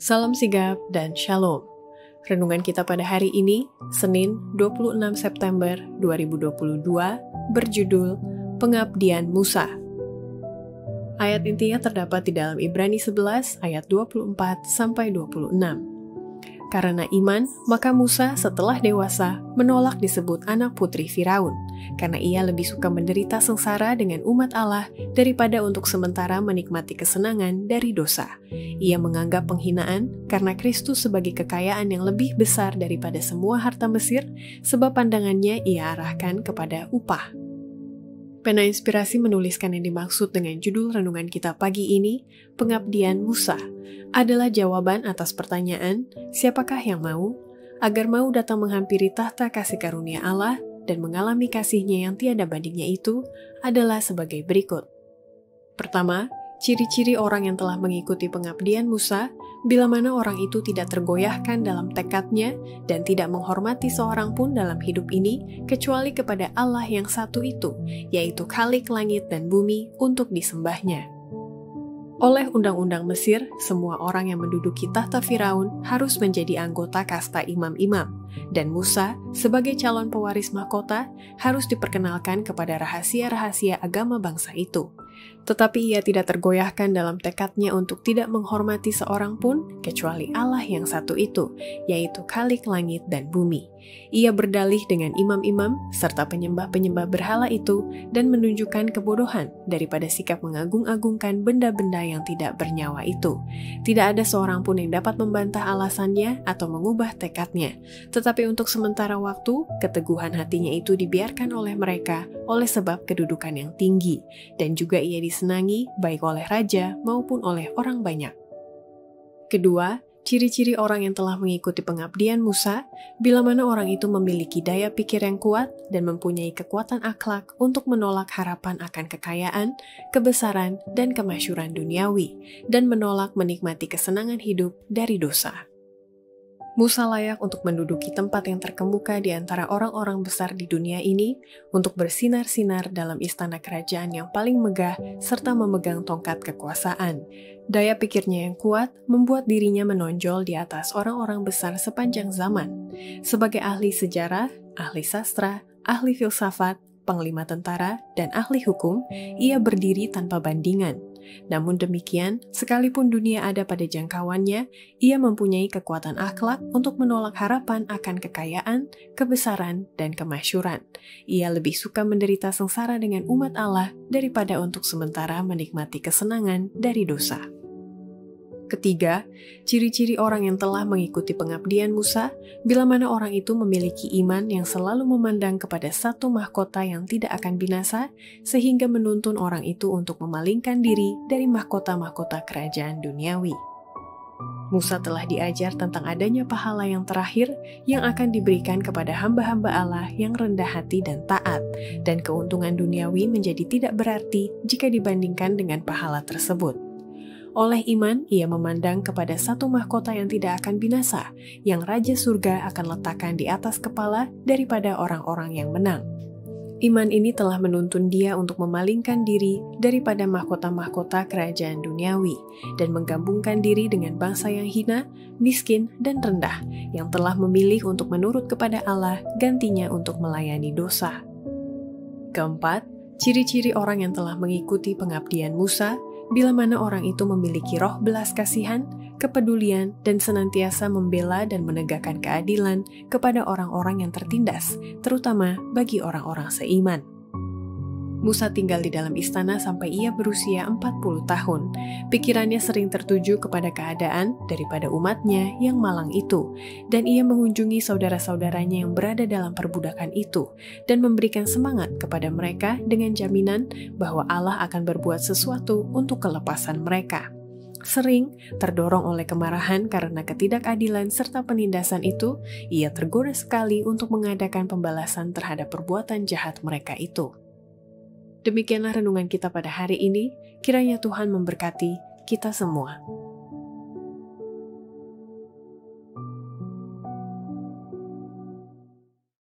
Salam sigap dan shalom. Renungan kita pada hari ini, Senin 26 September 2022, berjudul Pengabdian Musa. Ayat intinya terdapat di dalam Ibrani 11 ayat 24-26. Karena iman, maka Musa setelah dewasa menolak disebut anak putri Firaun, karena ia lebih suka menderita sengsara dengan umat Allah daripada untuk sementara menikmati kesenangan dari dosa. Ia menganggap penghinaan karena Kristus sebagai kekayaan yang lebih besar daripada semua harta Mesir, sebab pandangannya ia arahkan kepada upah. Pena Inspirasi menuliskan yang dimaksud dengan judul renungan kita pagi ini, Pengabdian Musa, adalah jawaban atas pertanyaan, siapakah yang mau? Agar mau datang menghampiri tahta kasih karunia Allah dan mengalami kasih-Nya yang tiada bandingnya itu adalah sebagai berikut. Pertama, ciri-ciri orang yang telah mengikuti pengabdian Musa, bila mana orang itu tidak tergoyahkan dalam tekadnya dan tidak menghormati seorang pun dalam hidup ini, kecuali kepada Allah yang satu itu, yaitu Khalik langit dan bumi untuk disembahnya. Oleh undang-undang Mesir, semua orang yang menduduki tahta Firaun harus menjadi anggota kasta imam-imam, dan Musa, sebagai calon pewaris mahkota, harus diperkenalkan kepada rahasia-rahasia agama bangsa itu. Tetapi ia tidak tergoyahkan dalam tekadnya untuk tidak menghormati seorang pun, kecuali Allah yang satu itu, yaitu Khalik langit dan bumi. Ia berdalih dengan imam-imam serta penyembah-penyembah berhala itu dan menunjukkan kebodohan daripada sikap mengagung-agungkan benda-benda yang tidak bernyawa itu. Tidak ada seorang pun yang dapat membantah alasannya atau mengubah tekadnya. Tetapi untuk sementara waktu, keteguhan hatinya itu dibiarkan oleh mereka oleh sebab kedudukan yang tinggi, dan juga ia disenangi baik oleh raja maupun oleh orang banyak. Kedua, ciri-ciri orang yang telah mengikuti pengabdian Musa, bila mana orang itu memiliki daya pikir yang kuat dan mempunyai kekuatan akhlak untuk menolak harapan akan kekayaan, kebesaran, dan kemasyhuran duniawi, dan menolak menikmati kesenangan hidup dari dosa. Musa layak untuk menduduki tempat yang terkemuka di antara orang-orang besar di dunia ini, untuk bersinar-sinar dalam istana kerajaan yang paling megah, serta memegang tongkat kekuasaan. Daya pikirnya yang kuat membuat dirinya menonjol di atas orang-orang besar sepanjang zaman. Sebagai ahli sejarah, ahli sastra, ahli filsafat, panglima tentara, dan ahli hukum, ia berdiri tanpa bandingan. Namun demikian, sekalipun dunia ada pada jangkauannya, ia mempunyai kekuatan akhlak untuk menolak harapan akan kekayaan, kebesaran, dan kemasyhuran. Ia lebih suka menderita sengsara dengan umat Allah daripada untuk sementara menikmati kesenangan dari dosa. Ketiga, ciri-ciri orang yang telah mengikuti pengabdian Musa, bila mana orang itu memiliki iman yang selalu memandang kepada satu mahkota yang tidak akan binasa, sehingga menuntun orang itu untuk memalingkan diri dari mahkota-mahkota kerajaan duniawi. Musa telah diajar tentang adanya pahala yang terakhir yang akan diberikan kepada hamba-hamba Allah yang rendah hati dan taat, dan keuntungan duniawi menjadi tidak berarti jika dibandingkan dengan pahala tersebut. Oleh iman, ia memandang kepada satu mahkota yang tidak akan binasa, yang Raja Surga akan letakkan di atas kepala daripada orang-orang yang menang. Iman ini telah menuntun dia untuk memalingkan diri daripada mahkota-mahkota kerajaan duniawi, dan menggabungkan diri dengan bangsa yang hina, miskin, dan rendah, yang telah memilih untuk menurut kepada Allah gantinya untuk melayani dosa. Keempat, ciri-ciri orang yang telah mengikuti pengabdian Musa, bila mana orang itu memiliki roh belas kasihan, kepedulian, dan senantiasa membela dan menegakkan keadilan kepada orang-orang yang tertindas, terutama bagi orang-orang seiman. Musa tinggal di dalam istana sampai ia berusia 40 tahun. Pikirannya sering tertuju kepada keadaan daripada umatnya yang malang itu, dan ia mengunjungi saudara-saudaranya yang berada dalam perbudakan itu, dan memberikan semangat kepada mereka dengan jaminan bahwa Allah akan berbuat sesuatu untuk kelepasan mereka. Sering terdorong oleh kemarahan karena ketidakadilan serta penindasan itu, ia tergoda sekali untuk mengadakan pembalasan terhadap perbuatan jahat mereka itu. Demikianlah renungan kita pada hari ini, kiranya Tuhan memberkati kita semua.